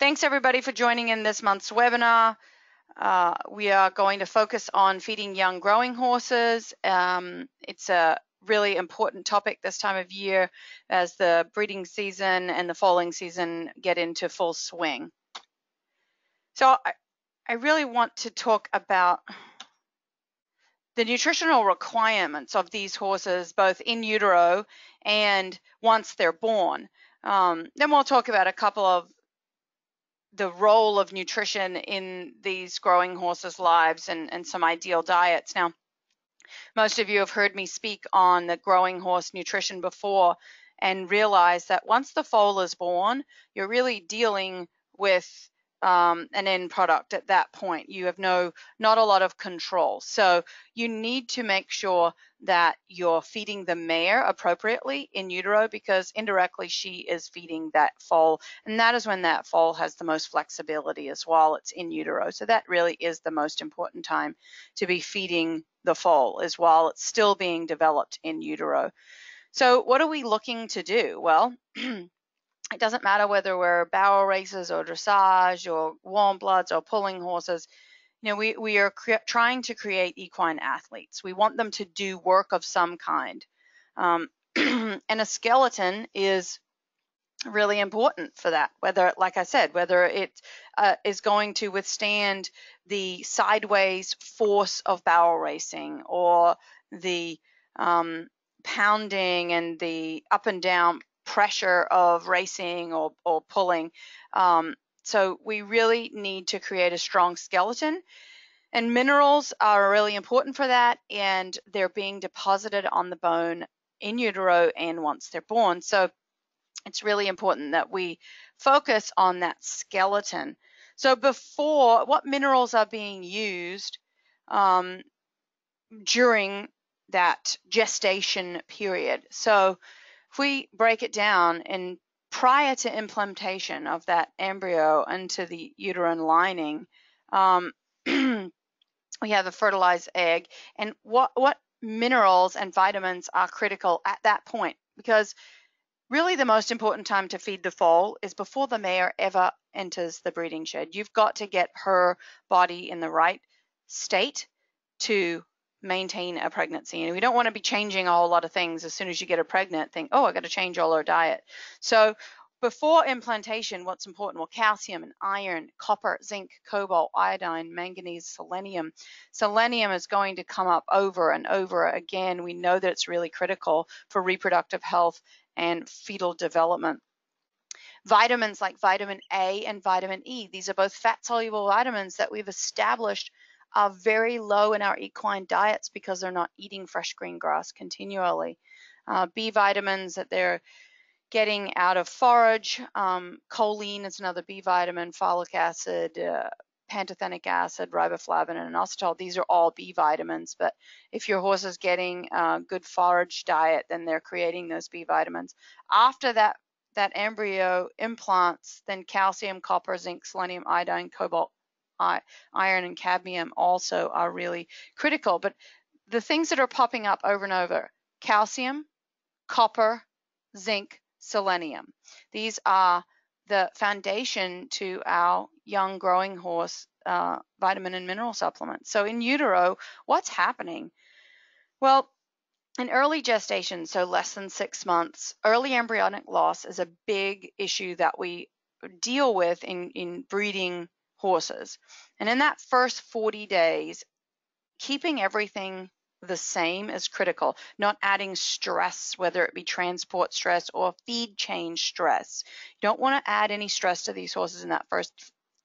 Thanks everybody for joining in this month's webinar. We are going to focus on feeding young growing horses. It's a really important topic this time of year as the breeding season and the foaling season get into full swing. So I really want to talk about the nutritional requirements of these horses, both in utero and once they're born. Then we'll talk about a couple of the role of nutrition in these growing horses' lives and some ideal diets. Now, most of you have heard me speak on the growing horse nutrition before and realize that once the foal is born, you're really dealing with an end product at that point. You have not a lot of control. So you need to make sure that you're feeding the mare appropriately in utero, because indirectly she is feeding that foal, and that is when that foal has the most flexibility as well. It's in utero. So that really is the most important time to be feeding the foal, is while it's still being developed in utero. So what are we looking to do? Well, it doesn't matter whether we're barrel racers or dressage or warm bloods or pulling horses. You know, we are trying to create equine athletes. We want them to do work of some kind. And a skeleton is really important for that, whether, like I said, whether it is going to withstand the sideways force of barrel racing or the pounding and the up and down pressure of racing or pulling. So we really need to create a strong skeleton, and minerals are really important for that, and they're being deposited on the bone in utero and once they're born. So it's really important that we focus on that skeleton. So before, what minerals are being used during that gestation period? So if we break it down, and prior to implantation of that embryo into the uterine lining, we have a fertilized egg. And what minerals and vitamins are critical at that point? Because really the most important time to feed the foal is before the mare ever enters the breeding shed. You've got to get her body in the right state to maintain a pregnancy. And we don't want to be changing a whole lot of things as soon as you get her pregnant, think, oh, I got to change all her diet. So before implantation, what's important? Well, calcium and iron, copper, zinc, cobalt, iodine, manganese, selenium. Selenium is going to come up over and over again. We know that it's really critical for reproductive health and fetal development. Vitamins like vitamin A and vitamin E, these are both fat-soluble vitamins that we've established are very low in our equine diets because they're not eating fresh green grass continually. B vitamins that they're getting out of forage. Choline is another B vitamin, folic acid, pantothenic acid, riboflavin, and inositol. These are all B vitamins, but if your horse is getting a good forage diet, then they're creating those B vitamins. After that embryo implants, then calcium, copper, zinc, selenium, iodine, cobalt, iron, and cadmium also are really critical. But the things that are popping up over and over: calcium, copper, zinc, selenium. These are the foundation to our young growing horse vitamin and mineral supplements. So in utero, what's happening? Well, in early gestation, so less than 6 months, early embryonic loss is a big issue that we deal with in breeding horses. And in that first 40 days, keeping everything the same is critical, not adding stress, whether it be transport stress or feed change stress. You don't want to add any stress to these horses in that first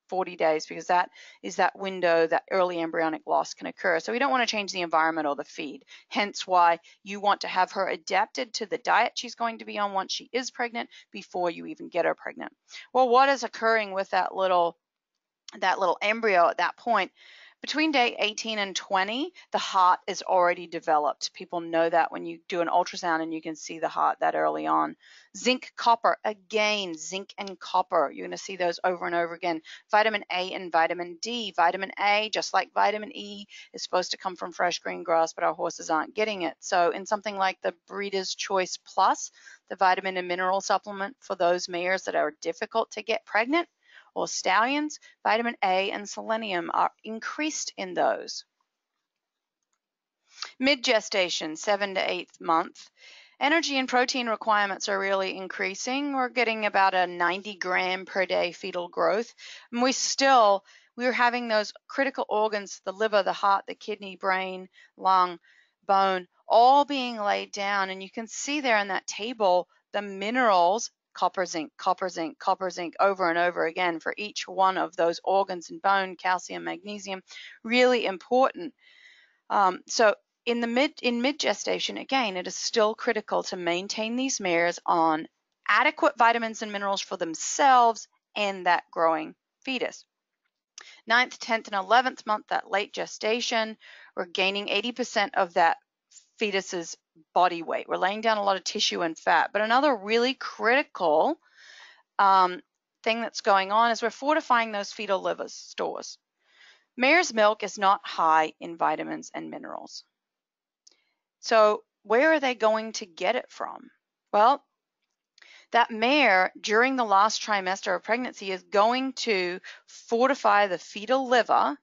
40 days, because that is that window that early embryonic loss can occur. So we don't want to change the environment or the feed, hence why you want to have her adapted to the diet she's going to be on once she is pregnant before you even get her pregnant. Well, what is occurring with that little embryo at that point? Between day 18 and 20, the heart is already developed. People know that when you do an ultrasound and you can see the heart that early on. Zinc, copper, again, zinc and copper. You're going to see those over and over again. Vitamin A and vitamin D. Vitamin A, just like vitamin E, is supposed to come from fresh green grass, but our horses aren't getting it. So in something like the Breeder's Choice Plus, the vitamin and mineral supplement for those mares that are difficult to get pregnant, or stallions, vitamin A and selenium are increased in those. Mid-gestation, 7 to 8th month, energy and protein requirements are really increasing. We're getting about a 90 gram per day fetal growth. And we're having those critical organs, the liver, the heart, the kidney, brain, lung, bone, all being laid down. And you can see there in that table, the minerals, copper, zinc, copper, zinc, copper, zinc, over and over again for each one of those organs and bone, calcium, magnesium, really important. So in mid-gestation, again, it is still critical to maintain these mares on adequate vitamins and minerals for themselves and that growing fetus. 9th, 10th, and 11th month, that late gestation, we're gaining 80% of that fetus's body weight. We're laying down a lot of tissue and fat. But another really critical thing that's going on is we're fortifying those fetal liver stores. Mare's milk is not high in vitamins and minerals. So where are they going to get it from? Well, that mare during the last trimester of pregnancy is going to fortify the fetal liver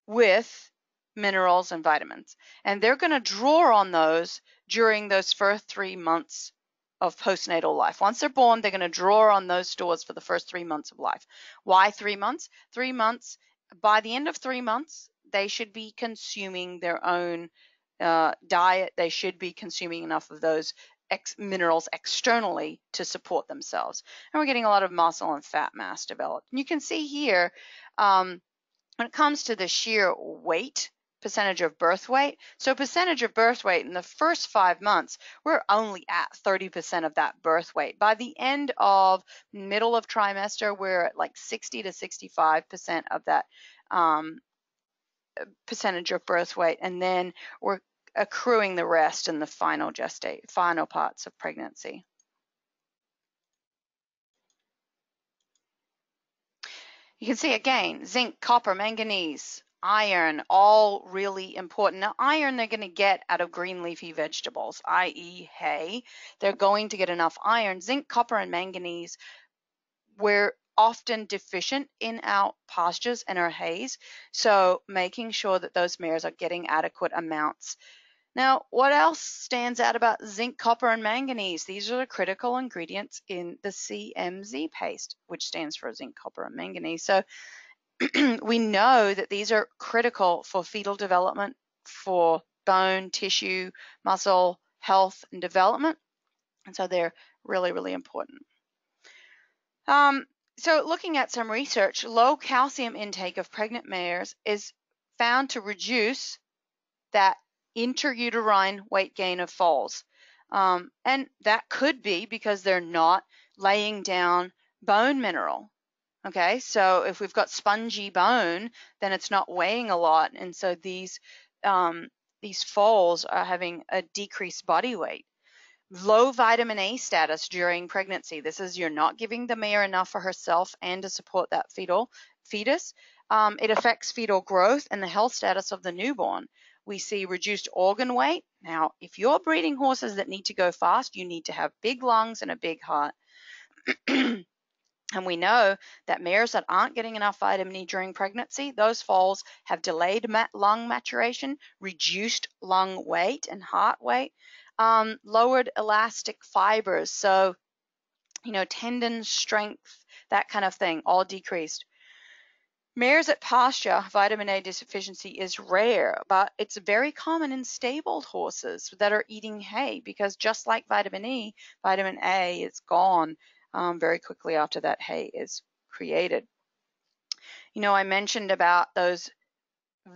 with minerals and vitamins. And they're going to draw on those during those first 3 months of postnatal life. Once they're born, they're going to draw on those stores for the first 3 months of life. Why 3 months? 3 months, by the end of 3 months, they should be consuming their own diet. They should be consuming enough of those minerals externally to support themselves. And we're getting a lot of muscle and fat mass developed. And you can see here, when it comes to the sheer weight, percentage of birth weight. So percentage of birth weight in the first 5 months, we're only at 30% of that birth weight. By the end of middle of trimester, we're at like 60 to 65% of that percentage of birth weight. And then we're accruing the rest in the final parts of pregnancy. You can see again, zinc, copper, manganese, iron, all really important. Now, iron they're going to get out of green leafy vegetables, i.e. hay. They're going to get enough iron. Zinc, copper, and manganese, we're often deficient in our pastures and our hays, so making sure that those mares are getting adequate amounts. Now, what else stands out about zinc, copper, and manganese? These are the critical ingredients in the CMZ paste, which stands for zinc, copper, and manganese. So we know that these are critical for fetal development, for bone, tissue, muscle health and development. And so they're really, really important. So looking at some research, low calcium intake of pregnant mares is found to reduce that intrauterine weight gain of foals. And that could be because they're not laying down bone mineral. Okay, so if we've got spongy bone, then it's not weighing a lot. And so these foals are having a decreased body weight. Low vitamin A status during pregnancy. This is you're not giving the mare enough for herself and to support that fetus. It affects fetal growth and the health status of the newborn. We see reduced organ weight. Now, if you're breeding horses that need to go fast, you need to have big lungs and a big heart. And we know that mares that aren't getting enough vitamin E during pregnancy, those foals have delayed lung maturation, reduced lung weight and heart weight, lowered elastic fibers, so tendon strength, that kind of thing, all decreased. Mares at pasture, vitamin A deficiency is rare, but it's very common in stabled horses that are eating hay, because just like vitamin E, vitamin A is gone very quickly after that hay is created. I mentioned about those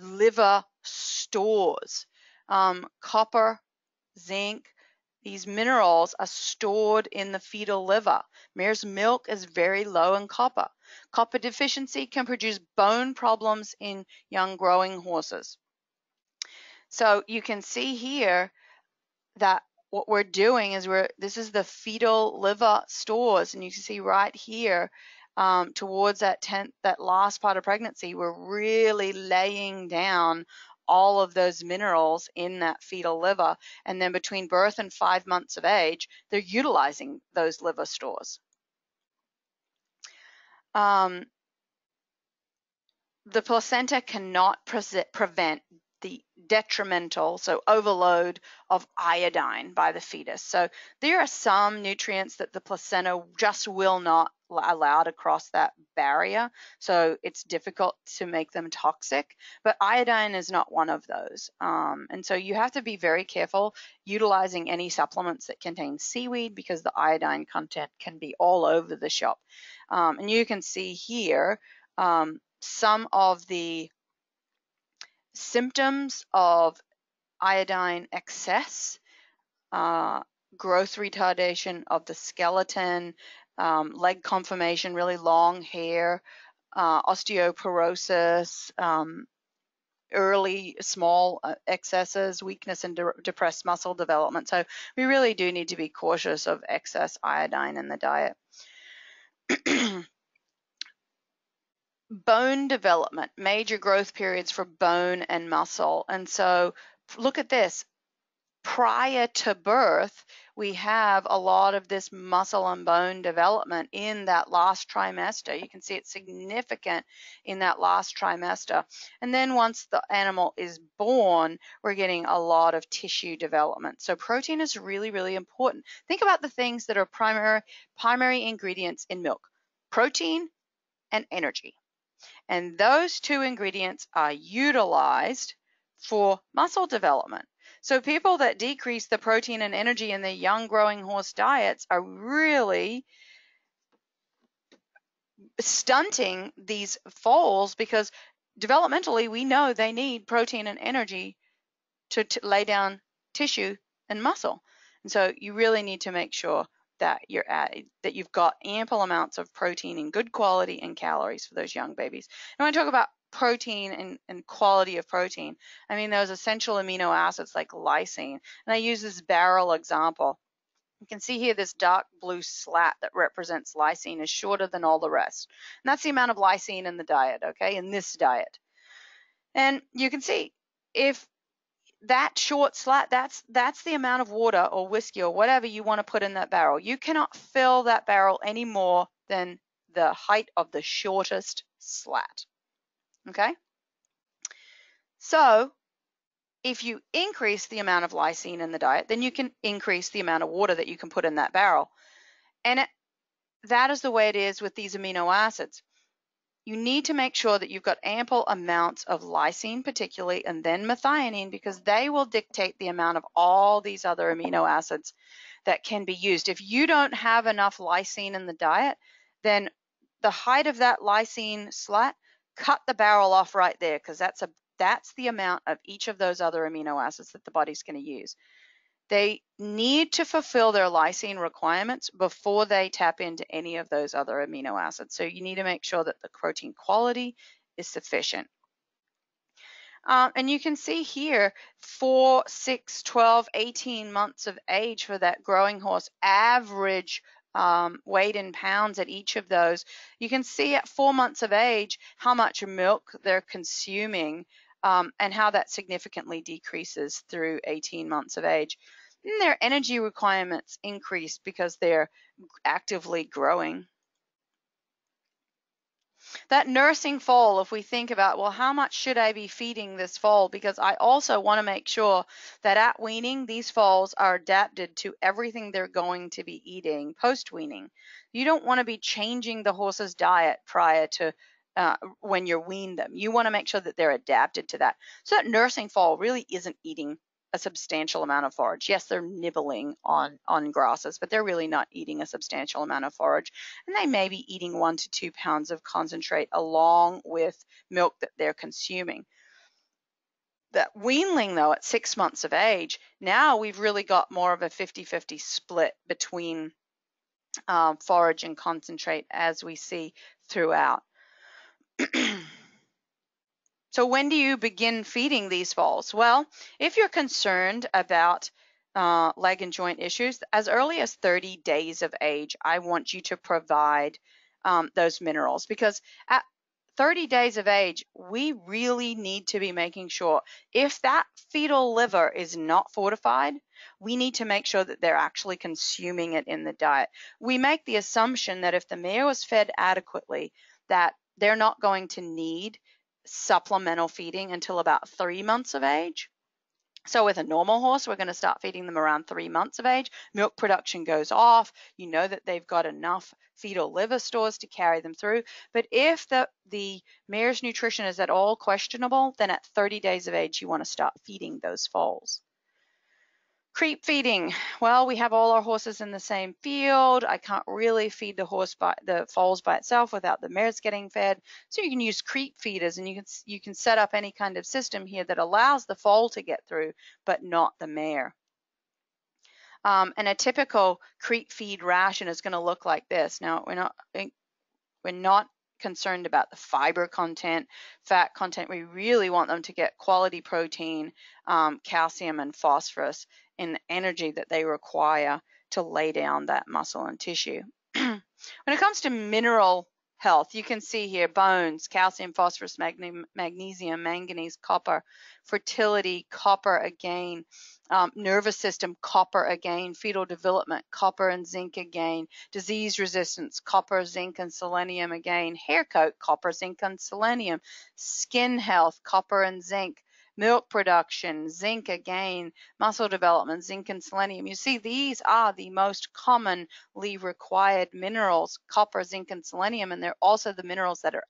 liver stores, copper, zinc. These minerals are stored in the fetal liver. Mare's milk is very low in copper. Copper deficiency can produce bone problems in young growing horses. So you can see here that what we're doing is this is the fetal liver stores, and you can see right here towards that last part of pregnancy, we're really laying down all of those minerals in that fetal liver, and then between birth and 5 months of age, they're utilizing those liver stores. the placenta cannot prevent the detrimental, so overload of iodine by the fetus. So there are some nutrients that the placenta just will not allow to cross that barrier. So it's difficult to make them toxic, but iodine is not one of those. And so you have to be very careful utilizing any supplements that contain seaweed, because the iodine content can be all over the shop. And you can see here some of the symptoms of iodine excess: growth retardation of the skeleton, leg conformation, really long hair, osteoporosis, early small excesses, weakness and depressed muscle development. So we really do need to be cautious of excess iodine in the diet. Bone development, major growth periods for bone and muscle. And so look at this. Prior to birth, we have a lot of this muscle and bone development in that last trimester. You can see it's significant in that last trimester. And then once the animal is born, we're getting a lot of tissue development. So protein is really, really important. Think about the things that are primary ingredients in milk: protein and energy. And those two ingredients are utilized for muscle development. So people that decrease the protein and energy in their young growing horse diets are really stunting these foals, because developmentally we know they need protein and energy to lay down tissue and muscle. And so you really need to make sure that you've got ample amounts of protein in good quality and calories for those young babies. And when I talk about protein and quality of protein, I mean those essential amino acids like lysine. And I use this barrel example. You can see here this dark blue slat that represents lysine is shorter than all the rest. And that's the amount of lysine in the diet, okay, in this diet. And you can see if that short slat, that's the amount of water or whiskey or whatever you want to put in that barrel. You cannot fill that barrel any more than the height of the shortest slat. Okay? So if you increase the amount of lysine in the diet, then you can increase the amount of water that you can put in that barrel. And that is the way it is with these amino acids. You need to make sure that you've got ample amounts of lysine particularly, and then methionine, because they will dictate the amount of all these other amino acids that can be used. If you don't have enough lysine in the diet, then the height of that lysine slat, cut the barrel off right there, because that's the amount of each of those other amino acids that the body's going to use. They need to fulfill their lysine requirements before they tap into any of those other amino acids. So you need to make sure that the protein quality is sufficient. And you can see here 4, 6, 12, 18 months of age for that growing horse, average weight in pounds at each of those. You can see at 4 months of age how much milk they're consuming, and how that significantly decreases through 18 months of age. And their energy requirements increase because they're actively growing. That nursing foal, if we think about, well, how much should I be feeding this foal? Because I also want to make sure that at weaning, these foals are adapted to everything they're going to be eating post-weaning. You don't want to be changing the horse's diet prior to when you're weaned them. You want to make sure that they're adapted to that. So that nursing foal really isn't eating a substantial amount of forage. Yes, they're nibbling on grasses, but they're really not eating a substantial amount of forage. And they may be eating 1 to 2 pounds of concentrate along with milk that they're consuming. That weanling, though, at 6 months of age, now we've really got more of a 50-50 split between forage and concentrate, as we see throughout. So when do you begin feeding these foals? Well, if you're concerned about leg and joint issues, as early as 30 days of age, I want you to provide those minerals, because at 30 days of age, we really need to be making sure if that fetal liver is not fortified, we need to make sure that they're actually consuming it in the diet. We make the assumption that if the mare was fed adequately, that they're not going to need supplemental feeding until about 3 months of age. So with a normal horse, we're going to start feeding them around 3 months of age. Milk production goes off. You know that they've got enough fetal liver stores to carry them through. But if the mare's nutrition is at all questionable, then at 30 days of age, you want to start feeding those foals. Creep feeding. Well, we have all our horses in the same field. I can't really feed the foals by itself without the mares getting fed. So you can use creep feeders, and you can set up any kind of system here that allows the foal to get through, but not the mare. And a typical creep feed ration is going to look like this. Now, we're not concerned about the fiber content, fat content. We really want them to get quality protein, calcium, and phosphorus, and energy that they require to lay down that muscle and tissue. When it comes to mineral health, you can see here bones, calcium, phosphorus, magnesium, manganese, copper, fertility, copper again, nervous system, copper again, fetal development, copper and zinc again, disease resistance, copper, zinc, and selenium again, hair coat, copper, zinc, and selenium, skin health, copper and zinc, milk production, zinc again, muscle development, zinc and selenium. You see, these are the most commonly required minerals, copper, zinc, and selenium, and they're also the minerals that are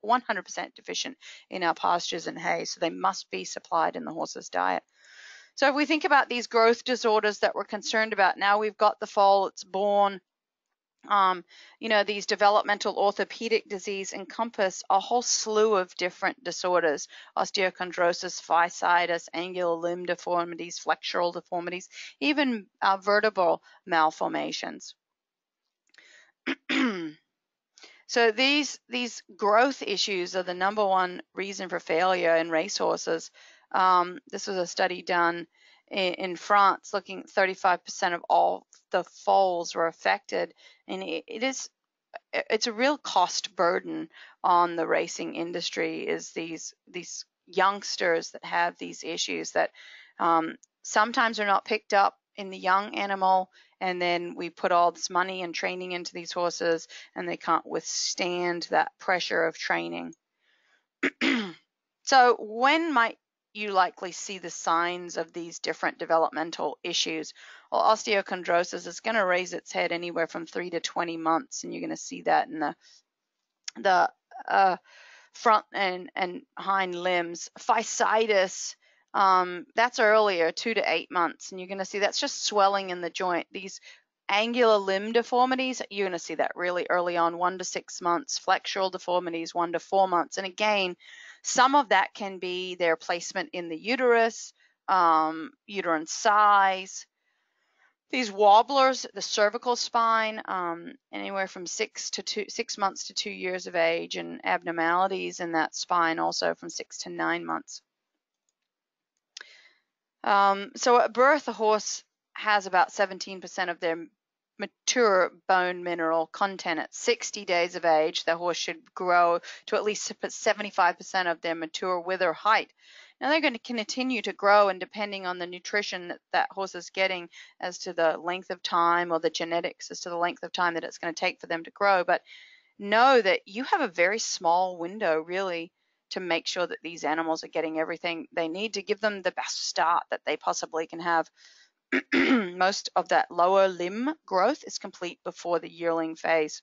100% deficient in our pastures and hay, so they must be supplied in the horse's diet. So if we think about these growth disorders that we're concerned about, now we've got the foal, it's born. These developmental orthopedic disease encompass a whole slew of different disorders: osteochondrosis, fasciitis, angular limb deformities, flexural deformities, even vertebral malformations. So these growth issues are the number one reason for failure in racehorses. This was a study done in France, looking at 35% of all the foals were affected, and it's a real cost burden on the racing industry. Is these youngsters that have these issues that sometimes are not picked up in the young animal, and then we put all this money and training into these horses, and they can't withstand that pressure of training. So when might you likely see the signs of these different developmental issues? Well, osteochondrosis is going to raise its head anywhere from 3 to 20 months, and you're going to see that in the front and hind limbs. Fasciitis, that's earlier, 2 to 8 months, and you're going to see that's just swelling in the joint. These angular limb deformities, you're going to see that really early on, 1 to 6 months. Flexural deformities, 1 to 4 months. And again, some of that can be their placement in the uterus, uterine size. These wobblers, the cervical spine, anywhere from 6 months to 2 years of age, and abnormalities in that spine also from 6 to 9 months. So at birth, a horse has about 17% of their mature bone mineral content. At 60 days of age, the horse should grow to at least 75% of their mature wither height. Now they're going to continue to grow, and depending on the nutrition that horse is getting as to the length of time, or the genetics as to the length of time that it's going to take for them to grow. But know that you have a very small window really to make sure that these animals are getting everything they need to give them the best start that they possibly can have. Most of that lower limb growth is complete before the yearling phase.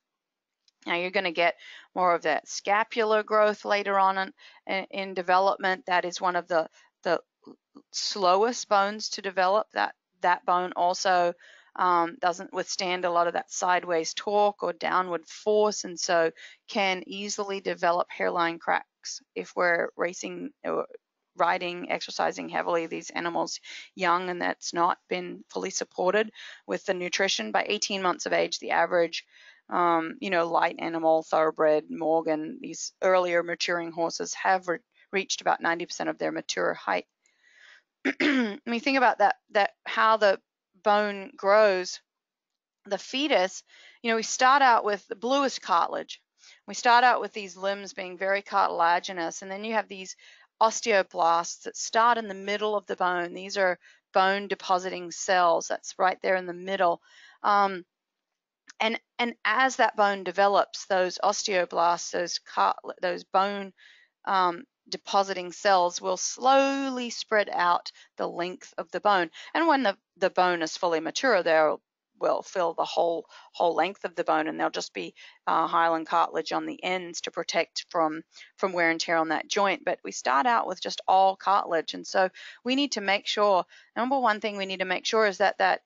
Now you're going to get more of that scapular growth later on in development. That is one of the slowest bones to develop. That bone also doesn't withstand a lot of that sideways torque or downward force, and so can easily develop hairline cracks if we're racing or riding, exercising heavily these animals young, and that's not been fully supported with the nutrition. By 18 months of age, the average light animal, thoroughbred, Morgan, these earlier maturing horses have reached about 90% of their mature height. When you think about that how the bone grows, the fetus, we start out with the bluest cartilage. We start out with these limbs being very cartilaginous, and then you have these osteoblasts that start in the middle of the bone. These are bone depositing cells. That's right there in the middle. And as that bone develops, those osteoblasts, those bone depositing cells will slowly spread out the length of the bone. And when the bone is fully mature, they will fill the whole length of the bone, and there'll just be hyaline cartilage on the ends to protect from wear and tear on that joint. But we start out with just all cartilage, and so we need to make sure, number one thing we need to make sure is that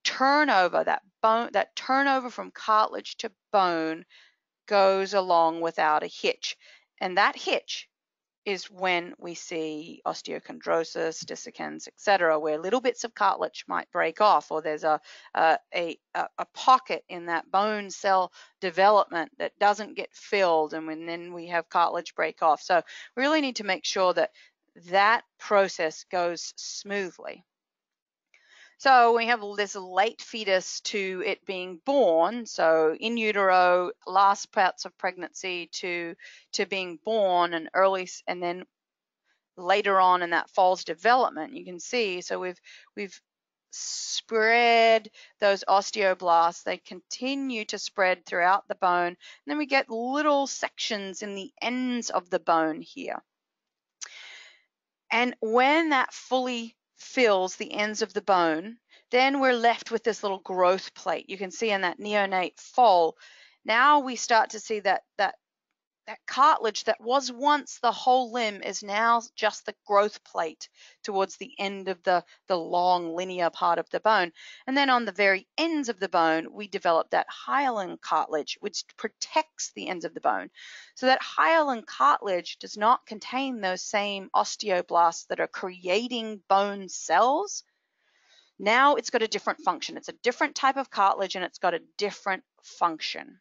turnover, that turnover from cartilage to bone goes along without a hitch. And that hitch is when we see osteochondrosis, dissecans, etc., where little bits of cartilage might break off, or there's a pocket in that bone cell development that doesn't get filled, and then we have cartilage break off. So we really need to make sure that that process goes smoothly. So we have this late fetus to it being born, so in utero, last parts of pregnancy to being born, and then later on in that falls development. You can see, so we've spread those osteoblasts. They continue to spread throughout the bone, and then we get little sections in the ends of the bone here. And when that fully fills the ends of the bone, then we're left with this little growth plate. You can see in that neonate foal, now we start to see that cartilage that was once the whole limb is now just the growth plate towards the end of the long linear part of the bone. And then on the very ends of the bone, we develop that hyaline cartilage, which protects the ends of the bone. So that hyaline cartilage does not contain those same osteoblasts that are creating bone cells. Now it's got a different function. It's a different type of cartilage, and it's got a different function.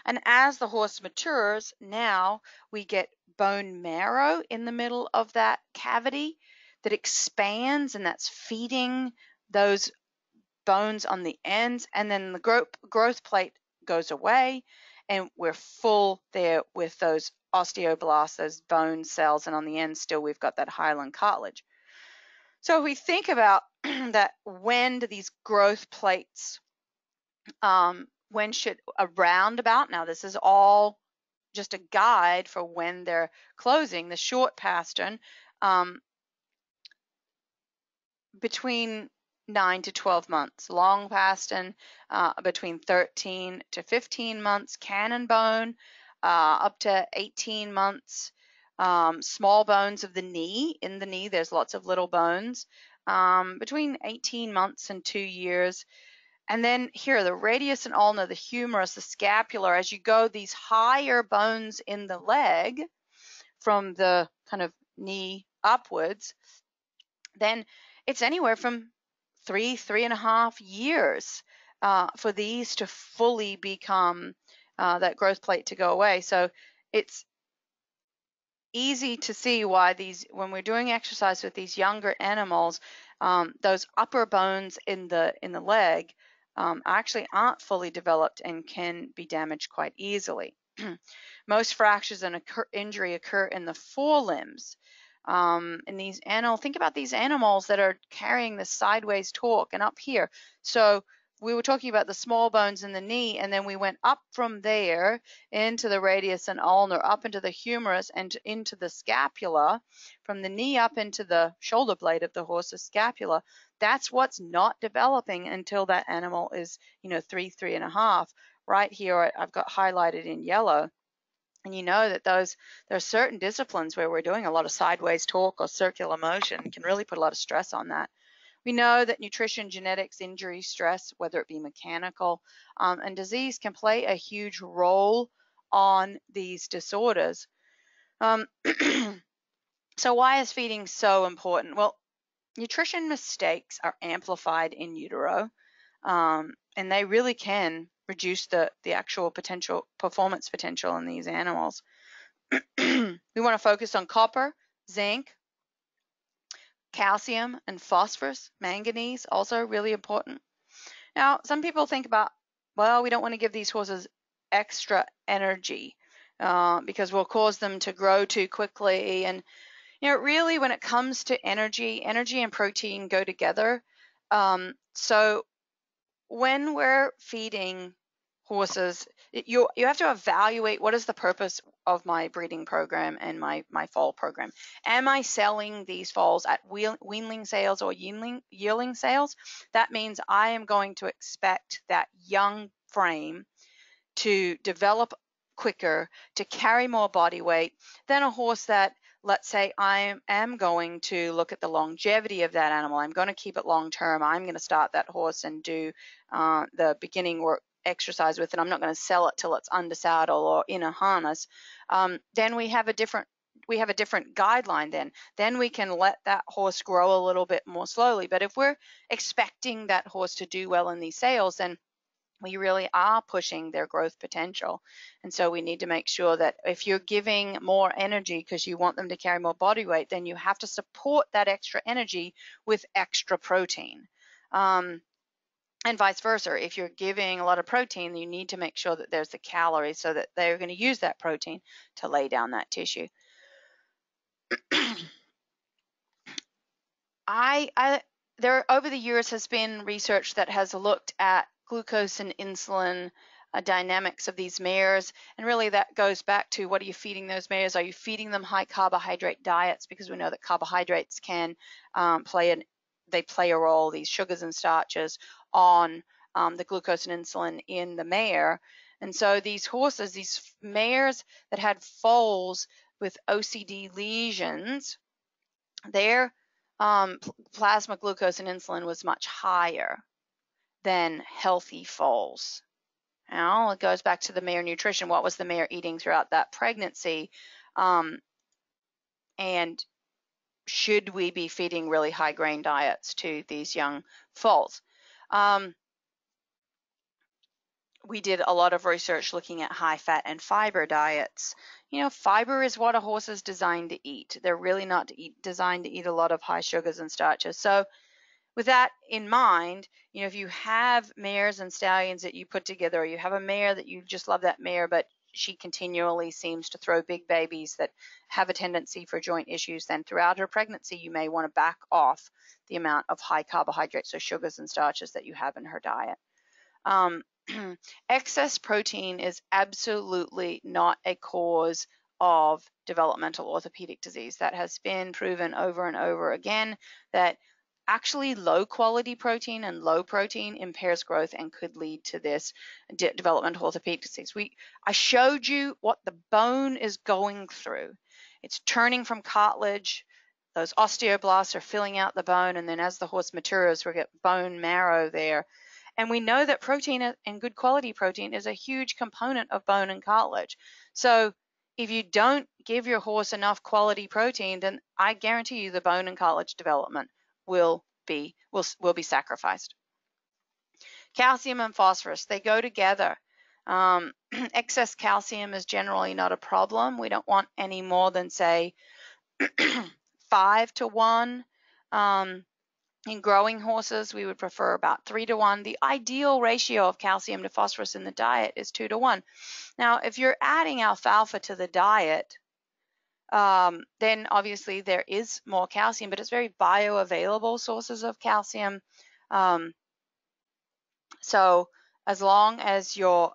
And as the horse matures, now we get bone marrow in the middle of that cavity that expands, and that's feeding those bones on the ends. And then the growth plate goes away, and we're full there with those osteoblasts, those bone cells, and on the end still we've got that hyaline cartilage. So if we think about that, when do these growth plates when should around about, now this is all just a guide for when they're closing, the short pastern, between 9 to 12 months, long pastern between 13 to 15 months, cannon bone up to 18 months, small bones of the knee, in the knee there's lots of little bones, between 18 months and 2 years. And then here, the radius and ulna, the humerus, the scapular, as you go, these higher bones in the leg from the kind of knee upwards, then it's anywhere from 3.5 years for these to fully become that growth plate to go away. So it's easy to see why when we're doing exercise with these younger animals, those upper bones in the leg actually aren't fully developed and can be damaged quite easily. Most fractures and injury occur in the forelimbs. In these think about these animals that are carrying this sideways torque, and up here. So we were talking about the small bones in the knee, and then we went up from there into the radius and ulnar, up into the humerus and into the scapula, from the knee up into the shoulder blade of the horse's scapula. That's what's not developing until that animal is, 3.5. Right here, I've got highlighted in yellow. And you know that there are certain disciplines where we're doing a lot of sideways torque or circular motion, can really put a lot of stress on that. We know that nutrition, genetics, injury, stress, whether it be mechanical, and disease can play a huge role on these disorders. So why is feeding so important? Well, nutrition mistakes are amplified in utero, and they really can reduce the actual performance potential in these animals. We want to focus on copper, zinc, calcium, and phosphorus. Manganese, also really important. Now, some people think about, well, we don't want to give these horses extra energy because we'll cause them to grow too quickly. And really, when it comes to energy and protein go together. So when we're feeding horses, you have to evaluate what is the purpose of my breeding program and my foal program. Am I selling these foals at weanling sales or yearling sales? That means I am going to expect that young frame to develop quicker, to carry more body weight than a horse that, let's say, I am going to look at the longevity of that animal. I'm going to keep it long term. I'm going to start that horse and do the beginning work exercise with it. I'm not going to sell it till it's under saddle or in a harness. Then we have a different guideline. Then we can let that horse grow a little bit more slowly. But if we're expecting that horse to do well in these sales, then we really are pushing their growth potential. And so we need to make sure that if you're giving more energy because you want them to carry more body weight, then you have to support that extra energy with extra protein. And vice versa. If you're giving a lot of protein, you need to make sure that there's the calories so that they're going to use that protein to lay down that tissue. There over the years has been research that has looked at glucose and insulin dynamics of these mares, and really that goes back to what are you feeding those mares? Are you feeding them high carbohydrate diets? Because we know that carbohydrates can play a role, these sugars and starches, on the glucose and insulin in the mare. And so these horses, these mares that had foals with OCD lesions, their plasma glucose and insulin was much higher than healthy foals. Now, it goes back to the mare nutrition. What was the mare eating throughout that pregnancy? And should we be feeding really high grain diets to these young foals? We did a lot of research looking at high fat and fiber diets. Fiber is what a horse is designed to eat. They're really not designed to eat a lot of high sugars and starches. So with that in mind, if you have mares and stallions that you put together, or you have a mare that you just love that mare, but she continually seems to throw big babies that have a tendency for joint issues, then throughout her pregnancy, you may want to back off the amount of high carbohydrates or sugars and starches that you have in her diet. Excess protein is absolutely not a cause of developmental orthopedic disease. That has been proven over and over again, that actually low quality protein and low protein impairs growth and could lead to this developmental orthopedic disease. I showed you what the bone is going through. It's turning from cartilage. Those osteoblasts are filling out the bone, and then as the horse matures, we get bone marrow there. And we know that protein, and good quality protein, is a huge component of bone and cartilage. So if you don't give your horse enough quality protein, then I guarantee you the bone and cartilage development will be sacrificed. Calcium and phosphorus, they go together. Excess calcium is generally not a problem. We don't want any more than, say, 5 to 1. In growing horses, we would prefer about 3 to 1. The ideal ratio of calcium to phosphorus in the diet is 2 to 1. Now, if you're adding alfalfa to the diet, then obviously there is more calcium, but it's very bioavailable sources of calcium. So as long as you're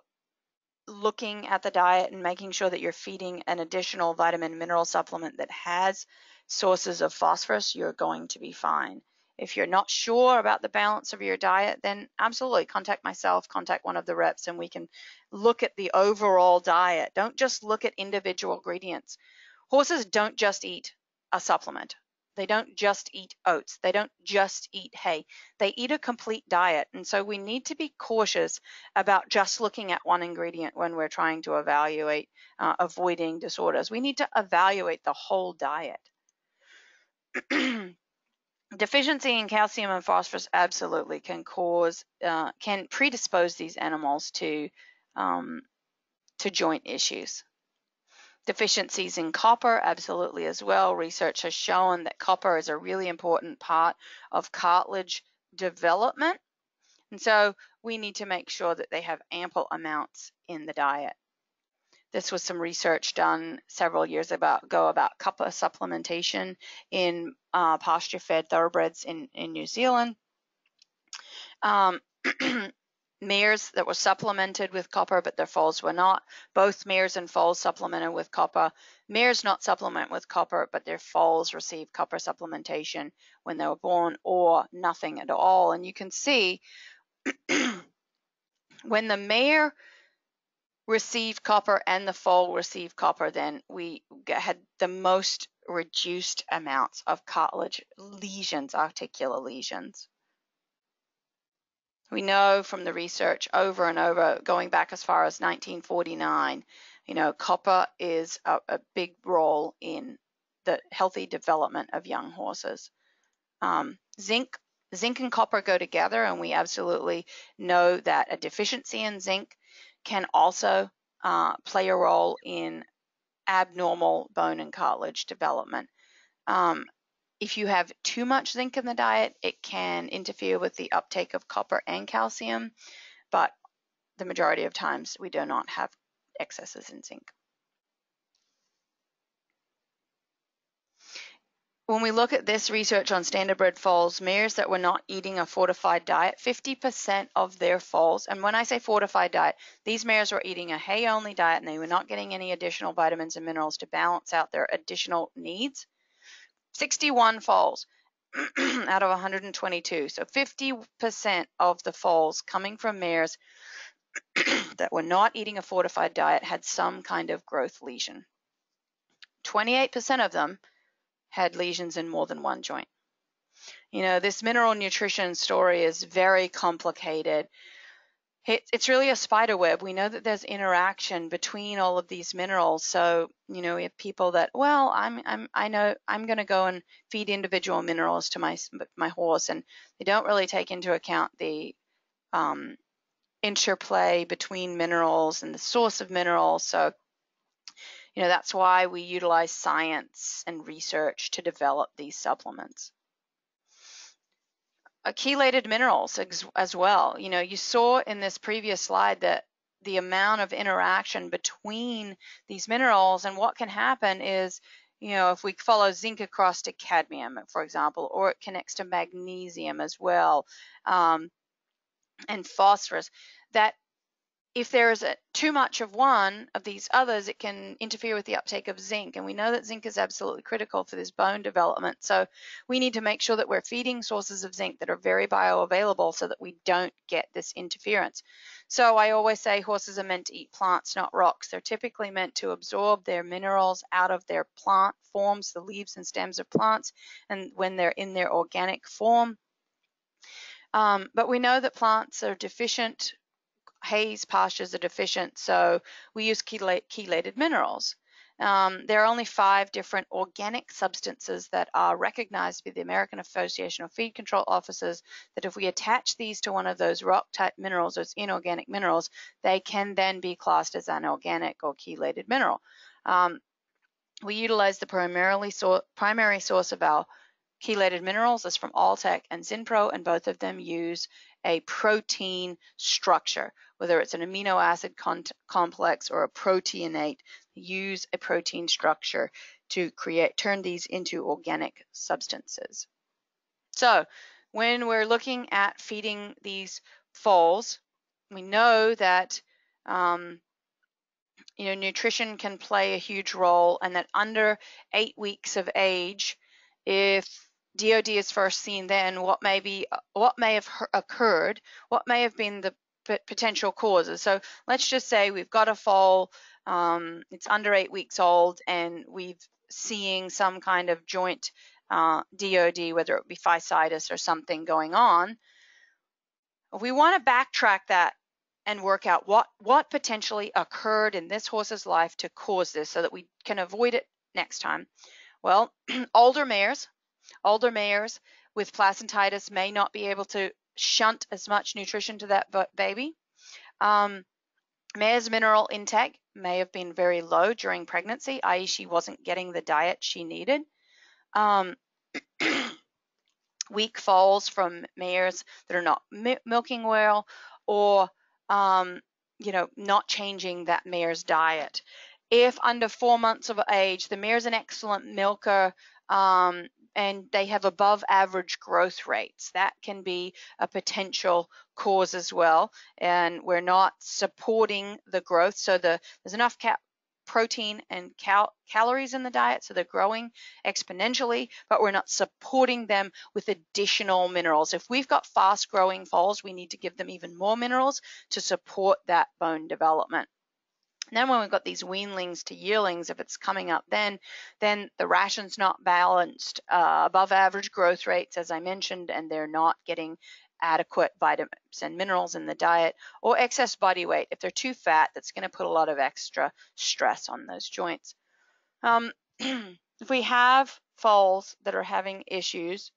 looking at the diet and making sure that you're feeding an additional vitamin mineral supplement that has sources of phosphorus, you're going to be fine. If you're not sure about the balance of your diet, then absolutely contact myself, contact one of the reps, and we can look at the overall diet. Don't just look at individual ingredients. Horses don't just eat a supplement. They don't just eat oats. They don't just eat hay. They eat a complete diet. And so we need to be cautious about just looking at one ingredient when we're trying to evaluate avoiding disorders. We need to evaluate the whole diet. Deficiency in calcium and phosphorus absolutely can predispose these animals to joint issues. Deficiencies in copper, absolutely as well. Research has shown that copper is a really important part of cartilage development. And so we need to make sure that they have ample amounts in the diet. This was some research done several years ago about copper supplementation in pasture-fed thoroughbreds in New Zealand. mares that were supplemented with copper, but their foals were not. Both mares and foals supplemented with copper. Mares not supplement with copper, but their foals receive copper supplementation when they were born, or nothing at all. And you can see when the mare received copper and the foal received copper, then we had the most reduced amounts of cartilage lesions, articular lesions. We know from the research over and over, going back as far as 1949, copper is a big role in the healthy development of young horses. Zinc and copper go together, and we absolutely know that a deficiency in zinc can also play a role in abnormal bone and cartilage development. If you have too much zinc in the diet, it can interfere with the uptake of copper and calcium, but the majority of times we do not have excesses in zinc. When we look at this research on standardbred foals, mares that were not eating a fortified diet, 50% of their foals, and when I say fortified diet, these mares were eating a hay-only diet and they were not getting any additional vitamins and minerals to balance out their additional needs. 61 foals out of 122. So 50% of the foals coming from mares that were not eating a fortified diet had some kind of growth lesion. 28% of them had lesions in more than one joint. This mineral nutrition story is very complicated. It's really a spider web. We know that there's interaction between all of these minerals. So, we have people that, well, I know I'm going to go and feed individual minerals to my horse, and they don't really take into account the interplay between minerals and the source of minerals. So, that's why we utilize science and research to develop these supplements. Chelated minerals as well. You saw in this previous slide that the amount of interaction between these minerals, and what can happen is, if we follow zinc across to cadmium, for example, or it connects to magnesium as well, and phosphorus, that if there is too much of one of these others, it can interfere with the uptake of zinc. And we know that zinc is absolutely critical for this bone development. So we need to make sure that we're feeding sources of zinc that are very bioavailable so that we don't get this interference. So I always say horses are meant to eat plants, not rocks. They're typically meant to absorb their minerals out of their plant forms, the leaves and stems of plants, and when they're in their organic form. But we know that plants are deficient. Hays pastures are deficient, so we use chelated minerals. There are only 5 different organic substances that are recognized by the American Association of Feed Control Officers, that if we attach these to one of those rock-type minerals, those inorganic minerals, they can then be classed as an organic or chelated mineral. We utilize the primary source of our chelated minerals is from Alltech and Zinpro, and both of them use a protein structure, whether it's an amino acid complex or a proteinate. Use a protein structure to turn these into organic substances. So when we're looking at feeding these foals, we know that nutrition can play a huge role, and that under 8 weeks of age, if DOD is first seen, then what may have occurred, what may have been the potential causes. So let's just say we've got a foal, it's under 8 weeks old, and we've seeing some kind of joint DOD, whether it be fasciitis or something going on. We want to backtrack that and work out what potentially occurred in this horse's life to cause this, so that we can avoid it next time. Well, older mares with placentitis may not be able to shunt as much nutrition to that baby. Mare's mineral intake may have been very low during pregnancy, i.e. she wasn't getting the diet she needed. Weak foals from mares that are not milking well, or not changing that mare's diet. If under 4 months of age, the mare's an excellent milker, and they have above average growth rates. That can be a potential cause as well, and we're not supporting the growth. So there's enough protein and calories in the diet, so they're growing exponentially, but we're not supporting them with additional minerals. If we've got fast growing foals, we need to give them even more minerals to support that bone development. And then when we've got these weanlings to yearlings, if it's coming up then the ration's not balanced, above average growth rates, as I mentioned, and they're not getting adequate vitamins and minerals in the diet, or excess body weight. If they're too fat, that's going to put a lot of extra stress on those joints. If we have foals that are having issues,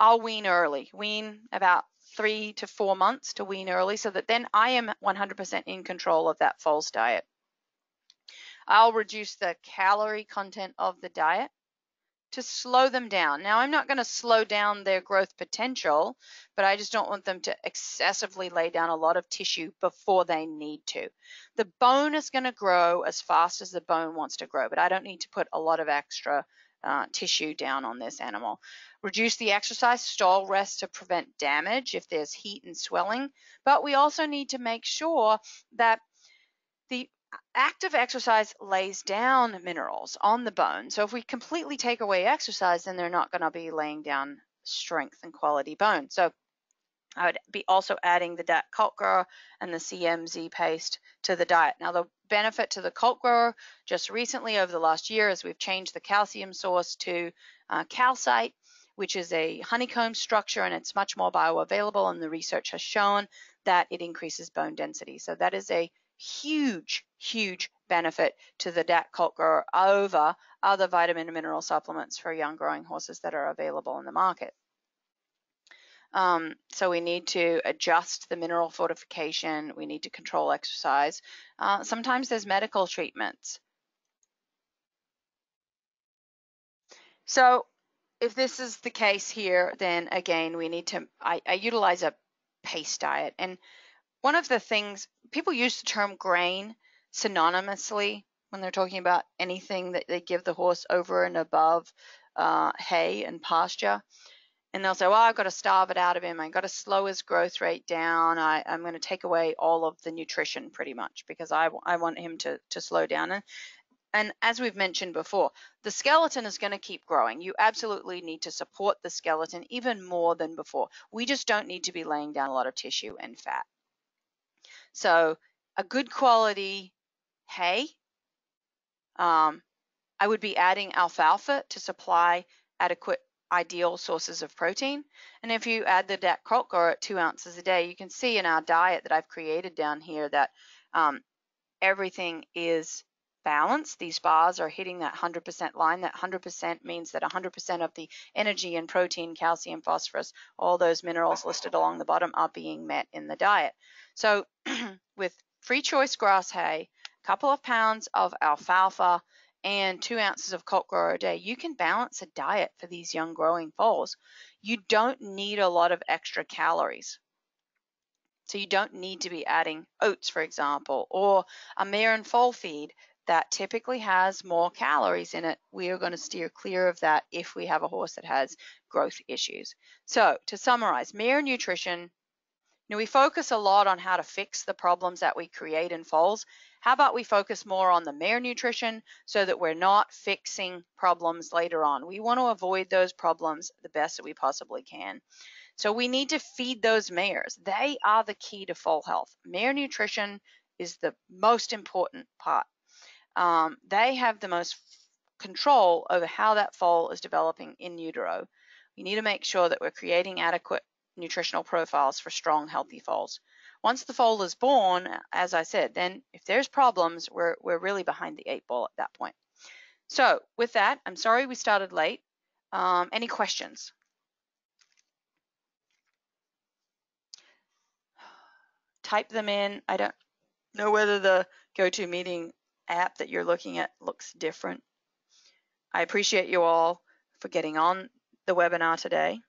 I'll wean early. Wean about 3 to 4 months to wean early, so that then I am 100% in control of that foal's diet. I'll reduce the calorie content of the diet to slow them down. Now, I'm not going to slow down their growth potential, but I just don't want them to excessively lay down a lot of tissue before they need to. The bone is going to grow as fast as the bone wants to grow, but I don't need to put a lot of extra tissue down on this animal. Reduce the exercise, stall, rest to prevent damage if there's heat and swelling, but we also need to make sure that the active exercise lays down minerals on the bone. So if we completely take away exercise, then they're not going to be laying down strength and quality bone. So I would be also adding the DAC Colt Grower and the CMZ paste to the diet. Now, the benefit to the Colt Grower just recently over the last year is we've changed the calcium source to calcite, which is a honeycomb structure, and it's much more bioavailable, and the research has shown that it increases bone density. So that is a huge benefit to the DAC Colt Grower over other vitamin and mineral supplements for young growing horses that are available in the market. So we need to adjust the mineral fortification. We need to control exercise. Sometimes there's medical treatments. So if this is the case here, then again, we need to, I utilize a paste diet. And one of the things, people use the term grain synonymously when they're talking about anything that they give the horse over and above hay and pasture. And they'll say, well, I've got to starve it out of him. I've got to slow his growth rate down. I'm going to take away all of the nutrition pretty much because I want him to slow down. And as we've mentioned before, the skeleton is going to keep growing. You absolutely need to support the skeleton even more than before. We just don't need to be laying down a lot of tissue and fat. So a good quality hay, I would be adding alfalfa to supply adequate ideal sources of protein. And if you add the DAC Colt Grower at 2 ounces a day, you can see in our diet that I've created down here that everything is balanced. These bars are hitting that 100% line. That 100% means that 100% of the energy and protein, calcium, phosphorus, all those minerals listed along the bottom are being met in the diet. So with free choice grass hay, a couple of pounds of alfalfa, and 2 ounces of Colt Grower a day, you can balance a diet for these young growing foals. You don't need a lot of extra calories. So you don't need to be adding oats, for example, or a mare and foal feed that typically has more calories in it. We are going to steer clear of that if we have a horse that has growth issues. So to summarize, mare nutrition, we focus a lot on how to fix the problems that we create in foals. How about we focus more on the mare nutrition so that we're not fixing problems later on? We want to avoid those problems the best that we possibly can. So we need to feed those mares. They are the key to foal health. Mare nutrition is the most important part. They have the most control over how that foal is developing in utero. We need to make sure that we're creating adequate nutritional profiles for strong, healthy foals. Once the foal is born, as I said, then if there's problems, we're really behind the 8 ball at that point. So with that, I'm sorry we started late. Any questions? Type them in. I don't know whether the GoToMeeting app that you're looking at looks different. I appreciate you all for getting on the webinar today.